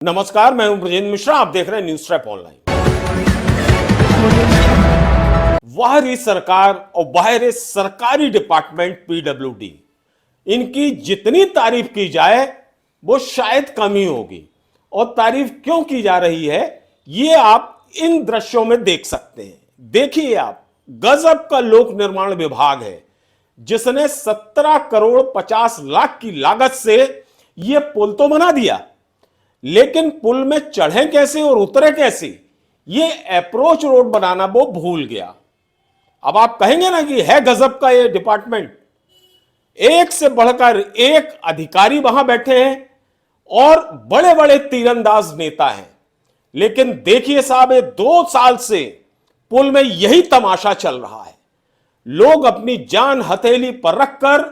नमस्कार, मैं हूं ब्रजेंद्र मिश्रा। आप देख रहे हैं न्यूज ट्रैप ऑनलाइन। बाहरी सरकार और बाहरी सरकारी डिपार्टमेंट पीडब्ल्यूडी, इनकी जितनी तारीफ की जाए वो शायद कम ही होगी। और तारीफ क्यों की जा रही है ये आप इन दृश्यों में देख सकते हैं। देखिए आप, गजब का लोक निर्माण विभाग है जिसने 17 करोड़ 50 लाख की लागत से यह पुल तो बना दिया, लेकिन पुल में चढ़े कैसे और उतरे कैसे ये अप्रोच रोड बनाना वो भूल गया। अब आप कहेंगे ना कि है गजब का ये डिपार्टमेंट, एक से बढ़कर एक अधिकारी वहां बैठे हैं और बड़े बड़े तीरंदाज नेता हैं। लेकिन देखिए साहब, ये 2 साल से पुल में यही तमाशा चल रहा है। लोग अपनी जान हथेली पर रखकर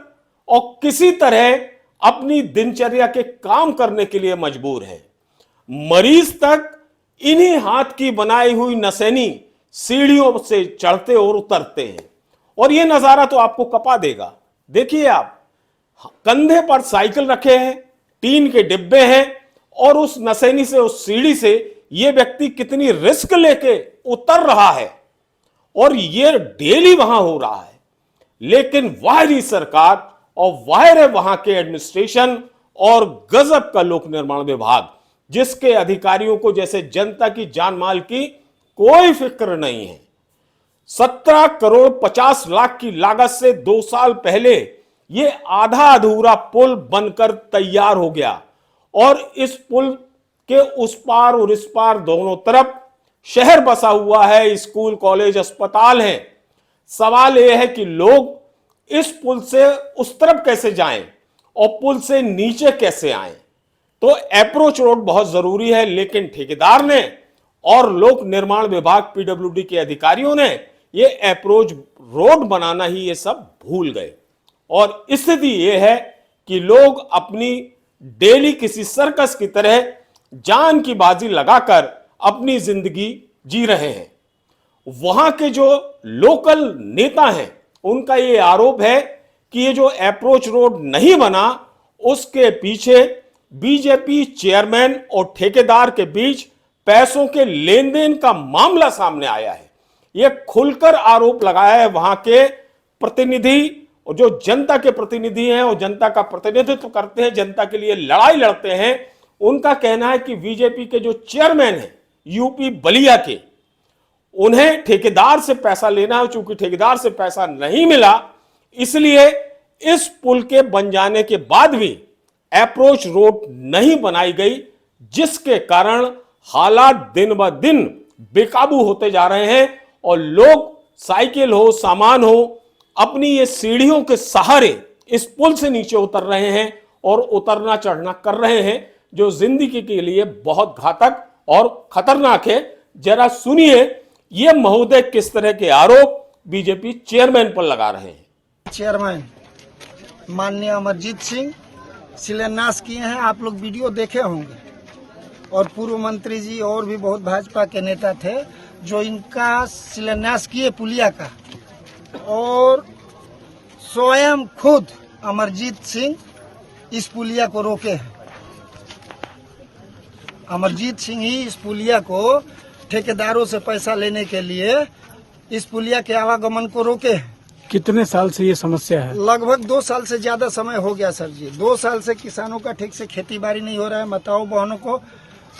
और किसी तरह अपनी दिनचर्या के काम करने के लिए मजबूर है। मरीज तक इन्हीं हाथ की बनाई हुई नसैनी सीढ़ियों से चढ़ते और उतरते हैं। और यह नजारा तो आपको कपा देगा। देखिए आप, कंधे पर साइकिल रखे हैं, टीन के डिब्बे हैं और उस नसैनी से, उस सीढ़ी से यह व्यक्ति कितनी रिस्क लेके उतर रहा है और यह डेली वहां हो रहा है। लेकिन बाहरी सरकार और बाहर वहां के एडमिनिस्ट्रेशन और गजब का लोक निर्माण विभाग, जिसके अधिकारियों को जैसे जनता की जान माल की कोई फिक्र नहीं है। 17 करोड़ 50 लाख की लागत से 2 साल पहले यह आधा अधूरा पुल बनकर तैयार हो गया और इस पुल के उस पार और इस पार दोनों तरफ शहर बसा हुआ है, स्कूल, कॉलेज, अस्पताल हैं। सवाल यह है कि लोग इस पुल से उस तरफ कैसे जाएं और पुल से नीचे कैसे आएं। तो अप्रोच रोड बहुत जरूरी है, लेकिन ठेकेदार ने और लोक निर्माण विभाग पीडब्ल्यूडी के अधिकारियों ने ये अप्रोच रोड बनाना ही ये सब भूल गए। और स्थिति ये है कि लोग अपनी डेली किसी सर्कस की तरह जान की बाजी लगाकर अपनी जिंदगी जी रहे हैं। वहां के जो लोकल नेता हैं उनका ये आरोप है कि ये जो अप्रोच रोड नहीं बना उसके पीछे बीजेपी चेयरमैन और ठेकेदार के बीच पैसों के लेन देन का मामला सामने आया है। यह खुलकर आरोप लगाया है वहां के प्रतिनिधि और जो जनता के प्रतिनिधि हैं और जनता का प्रतिनिधित्व करते हैं, जनता के लिए लड़ाई लड़ते हैं। उनका कहना है कि बीजेपी के जो चेयरमैन हैं यूपी बलिया के, उन्हें ठेकेदार से पैसा लेना है। चूंकि ठेकेदार से पैसा नहीं मिला, इसलिए इस पुल के बन जाने के बाद भी अप्रोच रोड नहीं बनाई गई, जिसके कारण हालात दिन ब दिन बेकाबू होते जा रहे हैं और लोग साइकिल हो, सामान हो, अपनी ये सीढ़ियों के सहारे इस पुल से नीचे उतर रहे हैं और उतरना चढ़ना कर रहे हैं, जो जिंदगी के लिए बहुत घातक और खतरनाक है। जरा सुनिए ये महोदय किस तरह के आरोप बीजेपी चेयरमैन पर लगा रहे हैं। चेयरमैन माननीय अमरजीत सिंह शिलान्यास किए हैं, आप लोग वीडियो देखे होंगे। और पूर्व मंत्री जी और भी बहुत भाजपा के नेता थे जो इनका शिलान्यास किए पुलिया का, और स्वयं खुद अमरजीत सिंह इस पुलिया को रोके हैं। अमरजीत सिंह ही इस पुलिया को ठेकेदारों से पैसा लेने के लिए इस पुलिया के आवागमन को रोके हैं। कितने साल से ये समस्या है? लगभग 2 साल से ज्यादा समय हो गया सर जी। 2 साल से किसानों का ठीक से खेती बाड़ी नहीं हो रहा है। माताओं बहनों को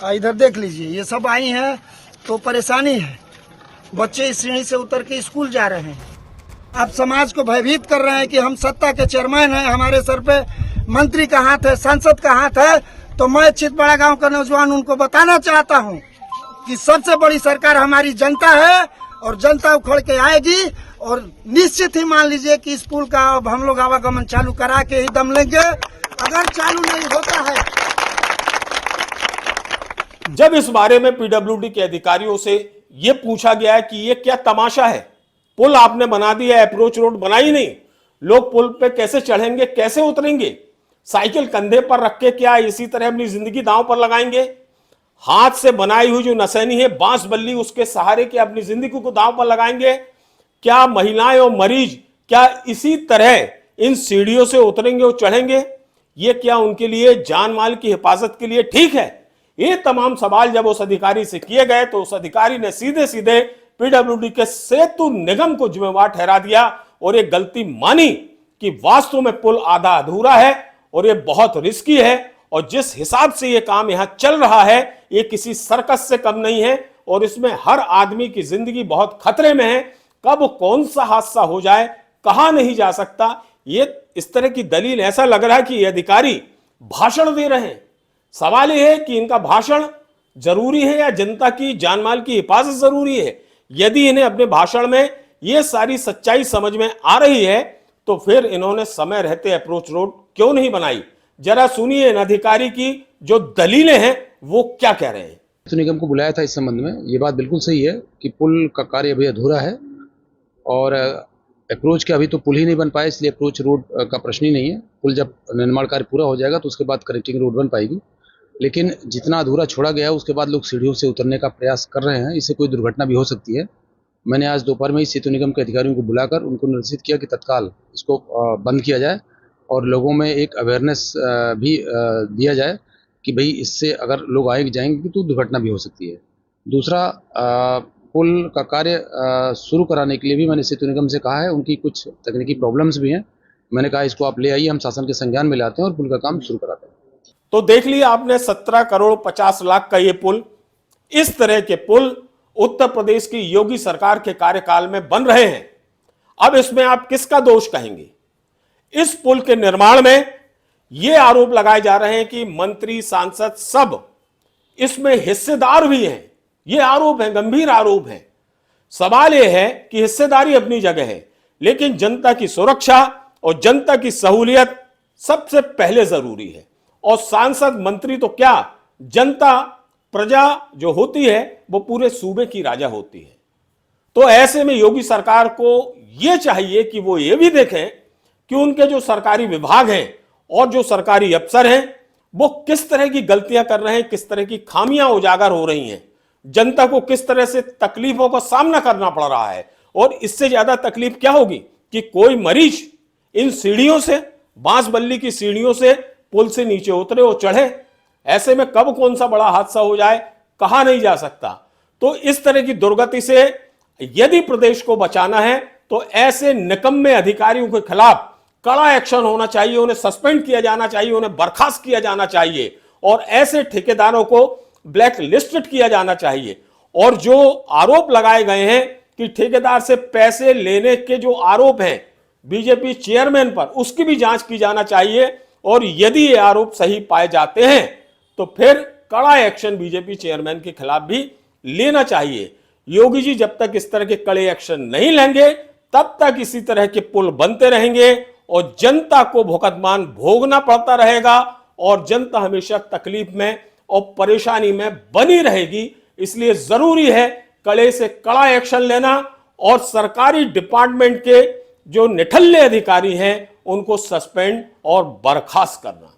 इधर देख लीजिए, ये सब आई हैं तो परेशानी है। बच्चे इस सीढ़ी से उतर के स्कूल जा रहे हैं। आप समाज को भयभीत कर रहे हैं कि हम सत्ता के चेयरमैन हैं, हमारे सर पे मंत्री का हाथ है, सांसद का हाथ है। तो मैं चितबड़ा गांव का नौजवान उनको बताना चाहता हूं कि सबसे बड़ी सरकार हमारी जनता है और जनता उखड़ के आएगी। और निश्चित ही मान लीजिए कि इस पुल का अब हम लोग आवागमन चालू करा के ही दम लेंगे। अगर चालू नहीं होता है, जब इस बारे में पीडब्ल्यूडी के अधिकारियों से यह पूछा गया है कि यह क्या तमाशा है, पुल आपने बना दिया, अप्रोच रोड बनाई नहीं, लोग पुल पे कैसे चढ़ेंगे, कैसे उतरेंगे, साइकिल कंधे पर रख के क्या इसी तरह अपनी जिंदगी दांव पर लगाएंगे? हाथ से बनाई हुई जो नसैनी है, बांस बल्ली, उसके सहारे के अपनी जिंदगी को दांव पर लगाएंगे? क्या महिलाएं और मरीज क्या इसी तरह इन सीढ़ियों से उतरेंगे और चढ़ेंगे? ये क्या उनके लिए जान माल की हिफाजत के लिए ठीक है? ये तमाम सवाल जब उस अधिकारी से किए गए तो उस अधिकारी ने सीधे सीधे पीडब्ल्यूडी के सेतु निगम को जिम्मेवार ठहरा दिया और ये गलती मानी कि वास्तव में पुल आधा अधूरा है और ये बहुत रिस्की है और जिस हिसाब से ये काम यहां चल रहा है ये किसी सर्कस से कम नहीं है और इसमें हर आदमी की जिंदगी बहुत खतरे में है। कब कौन सा हादसा हो जाए कहा नहीं जा सकता। ये इस तरह की दलील ऐसा लग रहा है कि ये अधिकारी भाषण दे रहे हैं। सवाल यह है कि इनका भाषण जरूरी है या जनता की जानमाल की हिफाजत जरूरी है। यदि इन्हें अपने भाषण में यह सारी सच्चाई समझ में आ रही है तो फिर इन्होंने समय रहते अप्रोच रोड क्यों नहीं बनाई। जरा सुनिए इन अधिकारी की जो दलीलें हैं वो क्या कह रहे हैं। सेतु निगम को बुलाया था इस संबंध में। ये बात बिल्कुल सही है कि पुल का कार्य अभी अधूरा है और अप्रोच के अभी तो पुल ही नहीं बन पाया, इसलिए अप्रोच रोड का प्रश्न ही नहीं है। पुल जब निर्माण कार्य पूरा हो जाएगा तो उसके बाद कनेक्टिंग रोड बन पाएगी। लेकिन जितना अधूरा छोड़ा गया उसके बाद लोग सीढ़ियों से उतरने का प्रयास कर रहे हैं, इससे कोई दुर्घटना भी हो सकती है। मैंने आज दोपहर में ही सेतु निगम के अधिकारियों को बुलाकर उनको निर्देशित किया कि तत्काल इसको बंद किया जाए और लोगों में एक अवेयरनेस भी दिया जाए कि भाई इससे अगर लोग आएंगे जाएंगे तो दुर्घटना भी हो सकती है। दूसरा, पुल का कार्य शुरू कराने के लिए भी मैंने सेतु निगम से कहा है, उनकी कुछ तकनीकी प्रॉब्लम्स भी हैं। मैंने कहा इसको आप ले आइए, हम शासन के संज्ञान में लाते हैं और पुल का काम शुरू कराते हैं। तो देख लिया आपने 17 करोड़ 50 लाख का ये पुल। इस तरह के पुल उत्तर प्रदेश की योगी सरकार के कार्यकाल में बन रहे हैं। अब इसमें आप किसका दोष कहेंगे। इस पुल के निर्माण में यह आरोप लगाए जा रहे हैं कि मंत्री सांसद सब इसमें हिस्सेदार भी हैं। ये आरोप है, गंभीर आरोप है। सवाल यह है कि हिस्सेदारी अपनी जगह है लेकिन जनता की सुरक्षा और जनता की सहूलियत सबसे पहले जरूरी है। और सांसद मंत्री तो क्या, जनता प्रजा जो होती है वो पूरे सूबे की राजा होती है। तो ऐसे में योगी सरकार को यह चाहिए कि वो ये भी देखें कि उनके जो सरकारी विभाग हैं और जो सरकारी अफसर हैं वो किस तरह की गलतियां कर रहे हैं, किस तरह की खामियां उजागर हो रही हैं, जनता को किस तरह से तकलीफों का सामना करना पड़ रहा है। और इससे ज्यादा तकलीफ क्या होगी कि कोई मरीज इन सीढ़ियों से, बांस बल्ली की सीढ़ियों से पुल से नीचे उतरे और चढ़े। ऐसे में कब कौन सा बड़ा हादसा हो जाए कहा नहीं जा सकता। तो इस तरह की दुर्गति से यदि प्रदेश को बचाना है तो ऐसे निकम्मे अधिकारियों के खिलाफ कड़ा एक्शन होना चाहिए, उन्हें सस्पेंड किया जाना चाहिए, उन्हें बर्खास्त किया जाना चाहिए और ऐसे ठेकेदारों को ब्लैक लिस्टेड किया जाना चाहिए। और जो आरोप लगाए गए हैं कि ठेकेदार से पैसे लेने के जो आरोप हैं बीजेपी चेयरमैन पर, उसकी भी जांच की जाना चाहिए और यदि ये आरोप सही पाए जाते हैं तो फिर कड़ा एक्शन बीजेपी चेयरमैन के खिलाफ भी लेना चाहिए। योगी जी जब तक इस तरह के कड़े एक्शन नहीं लेंगे तब तक इसी तरह के पुल बनते रहेंगे और जनता को भुगतान भोगना पड़ता रहेगा और जनता हमेशा तकलीफ में और परेशानी में बनी रहेगी। इसलिए जरूरी है कड़े से कड़ा एक्शन लेना और सरकारी डिपार्टमेंट के जो निठल्ले अधिकारी हैं उनको सस्पेंड और बर्खास्त करना।